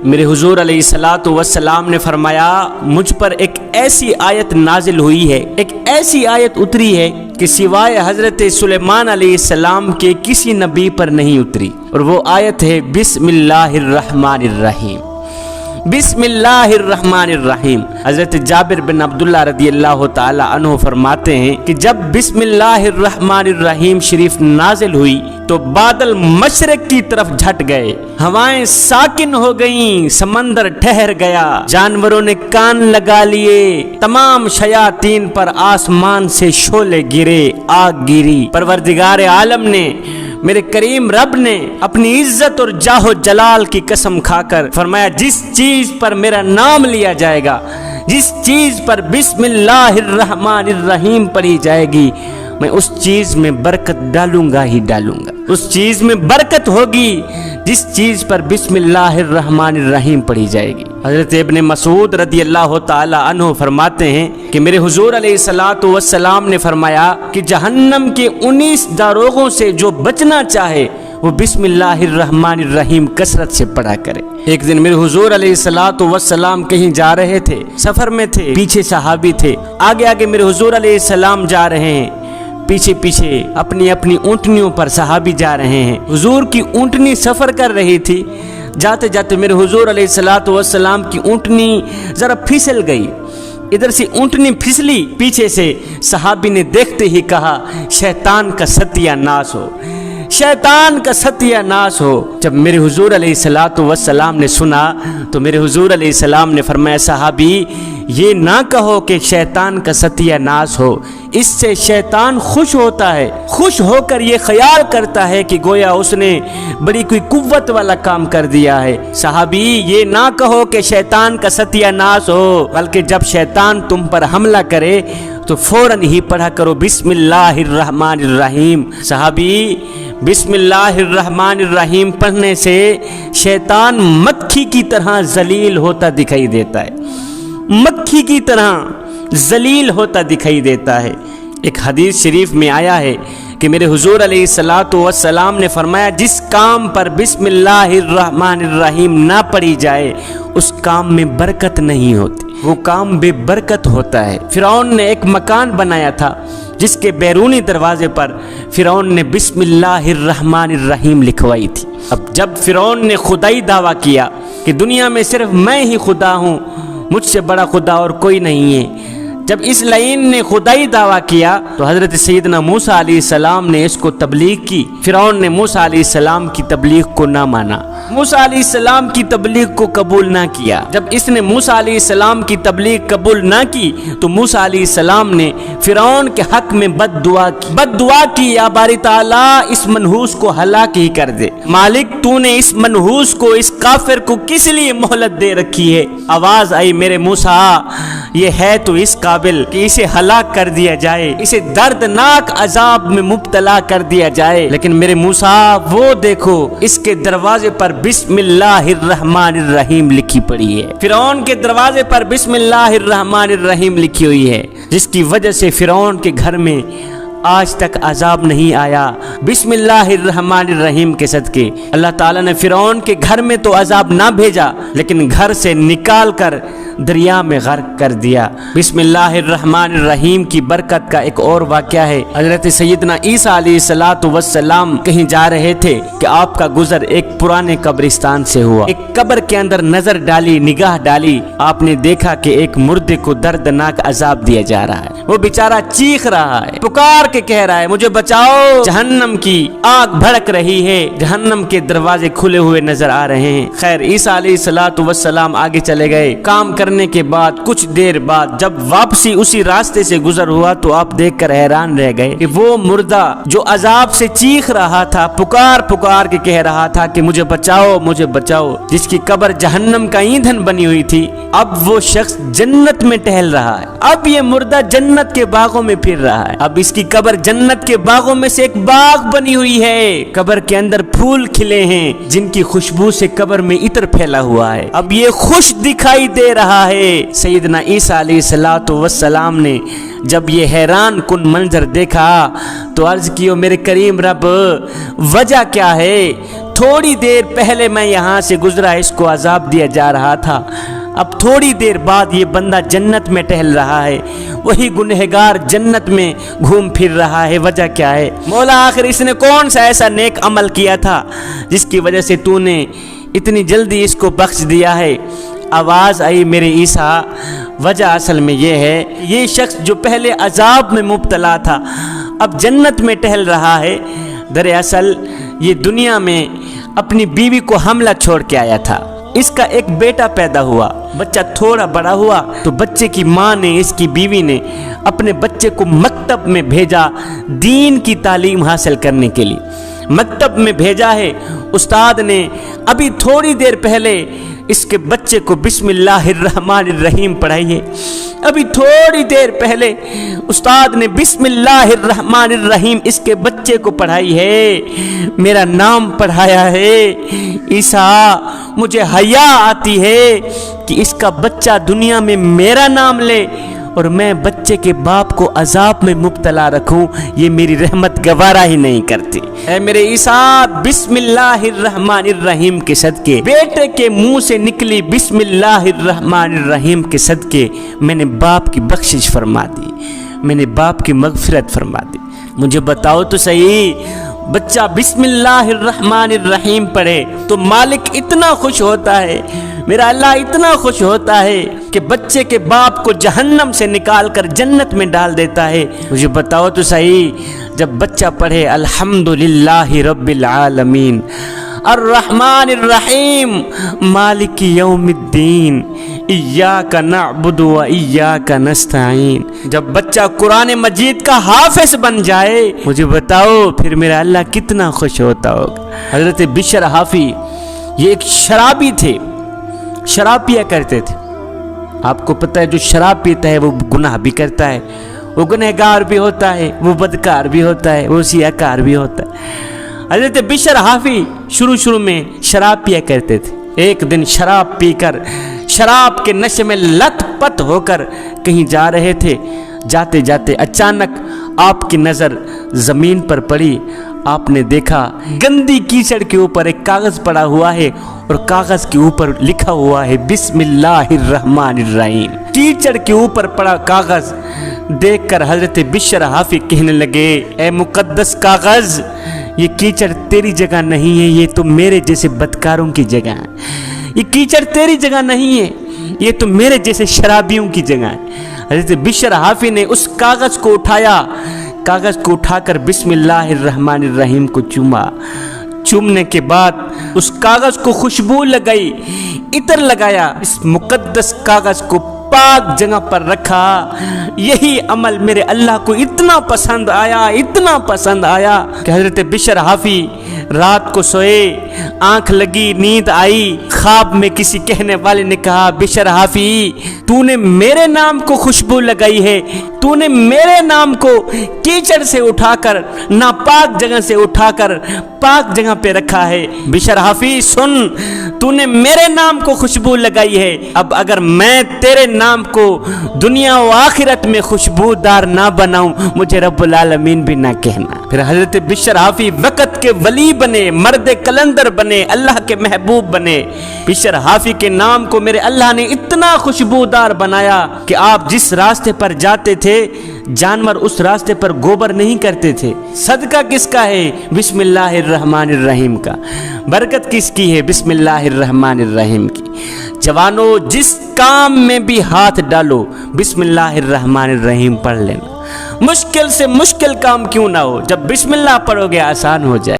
میرے حضور علیہ الصلوۃ والسلام نے فرمایا مجھ پر ایک ایسی آیت نازل ہوئی ہے، ایک ایسی آیت اتری ہے کہ سوائے حضرت سلیمان علیہ السلام کے کسی نبی پر نہیں اتری، اور وہ آیت ہے بسم اللہ الرحمن الرحیم۔ بسم اللہ الرحمن الرحیم۔ حضرت جابر بن عبداللہ رضی اللہ تعالی عنہ فرماتے ہیں کہ جب بسم اللہ الرحمن الرحیم شریف نازل ہوئی تو بادل مشرق کی طرف جھٹ گئے، ہوائیں ساکن ہو گئیں، سمندر ٹھہر گیا، جانوروں نے کان لگا لیے، تمام شیاطین پر آسمان سے شعلے گرے، آگ گری۔ پروردگار عالم نے، میرے کریم رب نے اپنی عزت اور جاہ و جلال کی قسم کھا کر فرمایا جس چیز پر میرا نام لیا جائے گا، جس چیز پر بسم اللہ الرحمن الرحیم پڑھی جائے گی، میں اس چیز میں برکت ڈالوں گا ہی ڈالوں گا۔ اس چیز میں برکت ہوگی جس چیز پر بسم اللہ الرحمن الرحیم پڑھی جائے گی۔ حضرت ابن مسعود رضی اللہ تعالی عنہ فرماتے ہیں کہ میرے حضور علیہ الصلوۃ والسلام نے فرمایا کہ جہنم کے 19 داروغوں سے جو بچنا چاہے وہ بسم اللہ الرحمن الرحیم کثرت سے پڑھا کرے۔ ایک دن میرے حضور علیہ الصلوۃ والسلام کہیں جا رہے تھے، سفر میں تھے، پیچھے صحابی تھے، آگے آگے میرے حضور علیہ السلام جا رہے ہیں، پیچھے پیچھے اپنی اپنی اونٹنیوں پر صحابی جا رہے ہیں۔ حضور کی اونٹنی سفر کر رہی تھی، جاتے جاتے میرے حضور علیہ الصلوۃ والسلام کی اونٹنی ذرا پھسل گئی، ادھر سے اونٹنی پھسلی، پیچھے سے صحابی نے دیکھتے ہی کہا شیطان کا ستیہ ناس ہو، شیطان کا ستیہ ناس ہو۔ جب میرے حضور علیہ الصلوۃ والسلام نے سنا تو میرے حضور علیہ السلام نے فرمایا صحابی یہ نہ کہو کہ شیطان کا ستیہ ناس ہو، اس سے شیطان خوش ہوتا ہے، خوش ہو کر یہ خیال کرتا ہے کہ گویا اس نے بڑی کوئی قوت والا کام کر دیا ہے۔ صحابی یہ نہ کہو کہ شیطان کا ستیہ ناس ہو، بلکہ جب شیطان تم پر حملہ کرے تو فوراً ہی پڑھا کرو بسم اللہ الرحمن الرحیم۔ صحابی بسم اللہ الرحمن الرحیم پڑھنے سے شیطان مکھی کی طرح ذلیل ہوتا دکھائی دیتا ہے، مکھی کی طرح ذلیل ہوتا دکھائی دیتا ہے۔ ایک حدیث شریف میں آیا ہے کہ میرے حضور علیہ الصلوۃ والسلام نے فرمایا جس کام پر بسم اللہ الرحمن الرحیم نہ پڑھی جائے اس کام میں برکت نہیں ہوتی، وہ کام بے برکت ہوتا ہے۔ فرعون نے ایک مکان بنایا تھا جس کے بیرونی دروازے پر فرعون نے بسم اللہ الرحمن الرحیم لکھوائی تھی۔ اب جب فرعون نے خدائی دعویٰ کیا کہ دنیا میں صرف میں ہی خدا ہوں، مجھ سے بڑا خدا اور کوئی نہیں ہے، جب اس لعین نے خدائی دعویٰ کیا تو حضرت سیدنا موسیٰ علیہ السلام نے اس کو تبلیغ کی۔ فرعون نے موسیٰ علیہ السلام کی تبلیغ کو نہ مانا، موسیٰ علیہ السلام کی تبلیغ کو قبول نہ کیا۔ جب اس نے موسیٰ علیہ السلام کی تبلیغ قبول نہ کی تو موسیٰ علیہ السلام نے فرعون کے حق میں بد دعا کی یا باری تعالیٰ اس منحوس کو ہلاک ہی کر دے، مالک تو نے اس منحوس کو، اس کافر کو کس لیے مہلت دے رکھی ہے؟ آواز آئی میرے موسیٰ یہ ہے تو اس قابل کہ اسے ہلاک کر دیا جائے، اسے دردناک عذاب میں مبتلا کر دیا جائے، لیکن میرے موسیٰ وہ دیکھو اس کے دروازے پر بسم اللہ الرحمن الرحیم لکھی پڑی ہے، فرعون کے دروازے پر بسم اللہ الرحمن الرحیم لکھی ہوئی ہے، جس کی وجہ سے فرعون کے گھر میں آج تک عذاب نہیں آیا۔ بسم اللہ الرحمن الرحیم کے صدقے اللہ تعالیٰ نے فرعون کے گھر میں تو عذاب نہ بھیجا لیکن گھر سے نکال کر دریا میں غرق کر دیا۔ بسم اللہ الرحمن الرحیم کی برکت کا ایک اور واقعہ ہے، حضرت سیدنا عیسیٰ علیہ الصلوۃ والسلام کہیں جا رہے تھے کہ آپ کا گزر ایک پرانے قبرستان سے ہوا، ایک قبر کے اندر نظر ڈالی، نگاہ ڈالی، آپ نے دیکھا کہ ایک مردے کو دردناک عذاب دیا جا رہا ہے، وہ بیچارہ چیخ رہا ہے، پکار کے کہہ رہا ہے مجھے بچاؤ، جہنم کی آگ بھڑک رہی ہے، جہنم کے دروازے کھلے ہوئے نظر آ رہے ہیں۔ خیر عیسیٰ علیہ الصلوۃ والسلام آگے چلے گئے، کام کرنے کے بعد کچھ دیر بعد جب واپسی اسی راستے سے گزر ہوا تو آپ دیکھ کر حیران رہ گئے کہ وہ مردہ جو عذاب سے چیخ رہا تھا، پکار پکار کے کہہ رہا تھا کہ مجھے بچاؤ مجھے بچاؤ، جس کی قبر جہنم کا ایندھن بنی ہوئی تھی، اب وہ شخص جنت میں ٹہل رہا ہے، اب یہ مردہ جنت کے باغوں میں پھر رہا ہے، اب اس کی قبر جنت کے باغوں میں سے ایک باغ بنی ہوئی ہے، قبر کے اندر پھول کھلے ہیں جن کی خوشبو سے قبر میں عطر پھیلا ہوا ہے، اب یہ خوش دکھائی دے رہا ہے۔ سیدنا عیسیٰ علیہ الصلوۃ والسلام نے جب یہ حیران کن منظر دیکھا تو عرض کیو میرے کریم رب وجہ کیا ہے؟ تھوڑی دیر پہلے میں یہاں سے گزرا، اس کو عذاب دیا جا رہا تھا، اب تھوڑی دیر بعد یہ بندہ جنت میں ٹہل رہا ہے، وہی گنہگار جنت میں گھوم پھر رہا ہے، وجہ کیا ہے؟ مولا آخر اس نے کون سا ایسا نیک عمل کیا تھا جس کی وجہ سے تو نے اتنی جلدی اس کو بخش دیا ہے؟ آواز آئی میرے عیسیٰ، وجہ اصل میں یہ ہے، یہ شخص جو پہلے عذاب میں مبتلا تھا اب جنت میں ٹہل رہا ہے، دراصل یہ دنیا میں اپنی بیوی کو حاملہ چھوڑ کے آیا تھا، اس کا ایک بیٹا پیدا ہوا، بچہ تھوڑا بڑا ہوا تو بچے کی ماں نے، اس کی بیوی نے اپنے بچے کو مکتب میں بھیجا دین کی تعلیم حاصل کرنے کے لیے، مکتب میں بھیجا ہے، استاد نے ابھی تھوڑی دیر پہلے اس کے بچے کو بسم اللہ الرحمن الرحیم پڑھائی ہے، ابھی تھوڑی دیر پہلے استاد نے بسم اللہ الرحمن الرحیم اس کے بچے کو پڑھائی ہے، میرا نام پڑھایا ہے۔ عیسیٰ مجھے حیا آتی ہے کہ اس کا بچہ دنیا میں میرا نام لے اور میں بچے کے باپ کو عذاب میں مبتلا رکھوں، یہ میری رحمت گوارا ہی نہیں کرتی۔ اے میرے عیسیٰ، بسم اللہ الرحمن الرحیم کے صدقے، بیٹے کے منہ سے نکلی بسم اللہ الرحمن الرحیم کے صدقے میں نے باپ کی بخشش فرما دی، میں نے باپ کی مغفرت فرما دی۔ مجھے بتاؤ تو صحیح، بچہ بسم اللہ الرحمن الرحیم پڑھے تو مالک اتنا خوش ہوتا ہے، میرا اللہ اتنا خوش ہوتا ہے کہ بچے کے باپ کو جہنم سے نکال کر جنت میں ڈال دیتا ہے۔ مجھے بتاؤ تو صحیح، جب بچہ پڑھے الحمدللہ رب العالمین الرحمن الرحیم مالک یوم الدین ایاک نعبد و ایاک نستعین، جب بچہ قرآن مجید کا حافظ بن جائے، مجھے بتاؤ پھر میرا اللہ کتنا خوش ہوتا ہوگا۔ حضرت بشر حافی یہ ایک شرابی تھے، شراب پیا کرتے تھے۔ آپ کو پتہ ہے جو شراب پیتا ہے وہ گناہ بھی کرتا ہے، وہ گنہگار بھی ہوتا ہے، وہ بدکار بھی ہوتا ہے، وہ سیاہکار بھی ہوتا ہے۔ حضرت بشر حافی شروع میں شراب پیا کرتے تھے، ایک دن شراب پی کر شراب کے نشے میں لت پت ہو کر کہیں جا رہے تھے، جاتے جاتے اچانک آپ کی نظر زمین پر پڑی، آپ نے دیکھا گندی کیچڑ کے اوپر ایک کاغذ پڑا ہوا ہے اور کاغذ کے اوپر لکھا ہوا ہے بسم اللہ الرحمن الرحیم۔ کیچڑ کے اوپر پڑا کاغذ دیکھ کر حضرت بشر حافی کہنے لگے، اے مقدس کاغذ، یہ کیچڑ تیری جگہ نہیں ہے، یہ تو میرے جیسے بدکاروں کی جگہ ہے، یہ کیچڑ تیری جگہ نہیں ہے، یہ تو میرے جیسے شرابیوں کی جگہ ہے۔ حضرت بشر حافی نے اس کاغذ کو اٹھایا، کاغذ کو اٹھا کر بسم اللہ الرحمن الرحیم کو چوما، چومنے کے بعد اس کاغذ کو خوشبو لگائی، عطر لگایا، اس مقدس کاغذ کو پاک جگہ پر رکھا۔ یہی عمل میرے اللہ کو اتنا پسند آیا، اتنا پسند آیا کہ حضرت بشر حافی رات کو سوئے، آنکھ لگی، نیند آئی، خواب میں کسی کہنے والے نے کہا، بشر حافی تو نے میرے نام کو خوشبو لگائی ہے، تو نے میرے نام کو کیچڑ سے اٹھا کر، ناپاک جگہ سے اٹھا کر پاک جگہ پہ رکھا ہے۔ بشر حافی سن، تو نے میرے نام کو خوشبو لگائی ہے، اب اگر میں تیرے نام کو دنیا و آخرت میں خوشبودار نہ بناؤں، مجھے رب العالمین بھی نہ کہنا۔ پھر حضرت بشر حافی وقت کے ولی بنے، مرد کلندر بنے، اللہ کے محبوب بنے۔ بشر حافی کے نام کو میرے اللہ نے اتنا خوشبودار بنایا کہ آپ جس راستے پر جاتے تھے جانور اس راستے پر گوبر نہیں کرتے تھے۔ صدقہ کس کا ہے؟ بسم اللہ الرحمن الرحیم کا۔ برکت کس کی ہے؟ بسم اللہ الرحمن الرحیم کی۔ جوانو، جس کام میں بھی ہاتھ ڈالو بسم اللہ الرحمن الرحیم پڑھ لینا، مشکل سے مشکل کام کیوں نہ ہو، جب بسم اللہ پڑھو گے آسان ہو جائے۔